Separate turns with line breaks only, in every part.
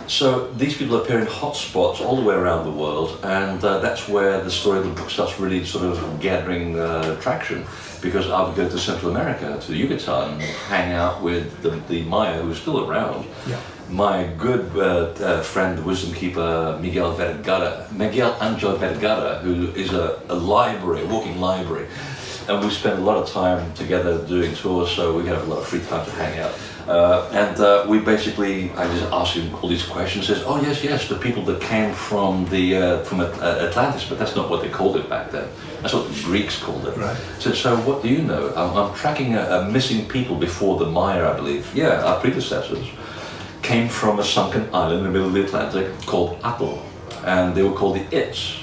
So these people appear in hotspots all the way around the world, and that's where the story of the book starts really sort of gathering traction. Because I would go to Central America, to Yucatan, hang out with the Maya who was still around.
Yeah.
My good friend, the wisdom keeper, Miguel Angel Vergara, who is a library, a walking library. And we spent a lot of time together doing tours, so we have a lot of free time to hang out. We basically, I just asked him all these questions. Says, "Oh yes, the people that came from Atlantis, but that's not what they called it back then. That's what the Greeks called it."
Right.
So what do you know? I'm tracking a missing people before the Maya, I believe. Yeah, our predecessors came from a sunken island in the middle of the Atlantic called Atoll, and they were called the Its.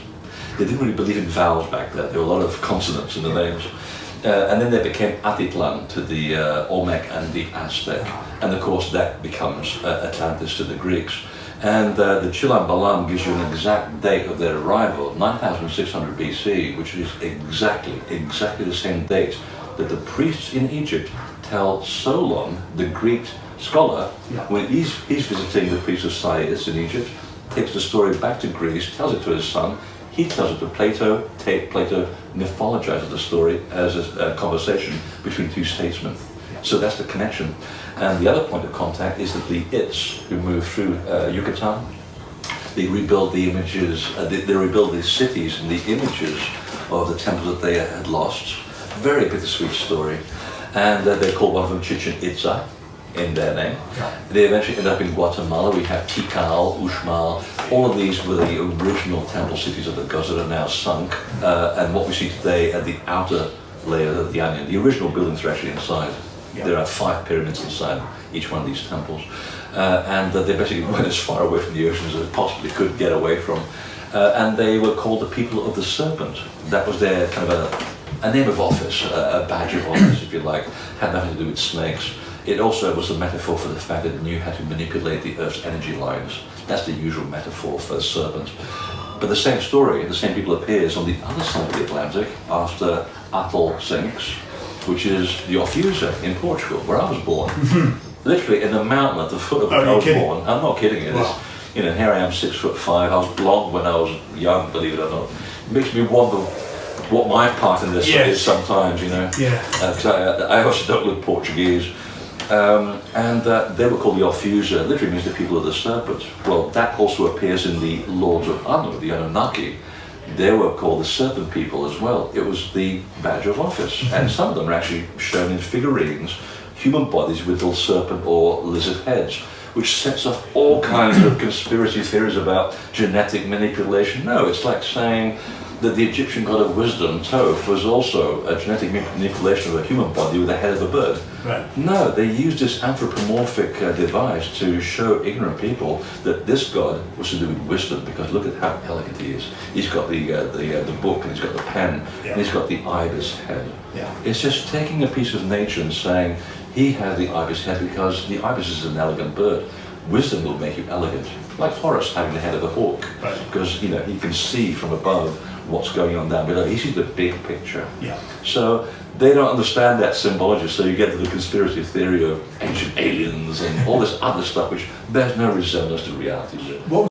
They didn't really believe in vowels back then. There were a lot of consonants in the names. And then they became Atitlan to the Olmec and the Aztec. And of course that becomes Atlantis to the Greeks. And the Chilam Balam gives you an exact date of their arrival, 9600 BC, which is exactly the same date that the priests in Egypt tell Solon, the Greek scholar, when he's visiting the priest of Sais in Egypt, takes the story back to Greece, tells it to his son. He tells it to Plato. Plato mythologizes the story as a conversation between two statesmen. So that's the connection. And the other point of contact is that the Its, who moved through Yucatan, they rebuild the images, they rebuild these cities and the images of the temples that they had lost. Very bittersweet story. And they call one of them Chichen Itza in their name. They eventually end up in Guatemala. We have Tikal, Uxmal. All of these were the original temple cities of the gods that are now sunk. And what we see today at the outer layer of the onion, the original buildings are actually inside. There are 5 pyramids inside each one of these temples. They basically went as far away from the ocean as they possibly could get away from. And they were called the people of the serpent. That was their kind of a name of office, a badge of office, if you like. Had nothing to do with snakes. It also was a metaphor for the fact that it knew how to manipulate the Earth's energy lines. That's the usual metaphor for a serpent. But the same story, the same people appears on the other side of the Atlantic after Atoll sinks, which is the Ophusa in Portugal, where I was born. Literally in the mountain at the foot of where I was born. I'm not kidding you.
Wow.
Here I am, 6'5". I was blonde when I was young, believe it or not. It makes me wonder what my part in this is sometimes, because I also don't look Portuguese. They were called the Ophusa, literally means the people of the serpent. Well, that also appears in the Lords of Anu, the Anunnaki. They were called the serpent people as well. It was the badge of office. And some of them are actually shown in figurines, human bodies with little serpent or lizard heads, which sets off all kinds of conspiracy theories about genetic manipulation. No, it's like saying that the Egyptian god of wisdom, Thoth, was also a genetic manipulation of a human body with the head of a bird.
Right.
No, they used this anthropomorphic device to show ignorant people that this god was to do with wisdom, because look at how elegant he is. He's got the book, and he's got the pen, and he's got the ibis head.
Yeah.
It's just taking a piece of nature and saying, he has the ibis head because the ibis is an elegant bird. Wisdom will make you elegant, like Horus having the head of a hawk, because he can see from above what's going on down below. He sees the big picture. Yeah. So they don't understand that symbology, so you get to the conspiracy theory of ancient aliens and all this other stuff which bears no resemblance to reality.
What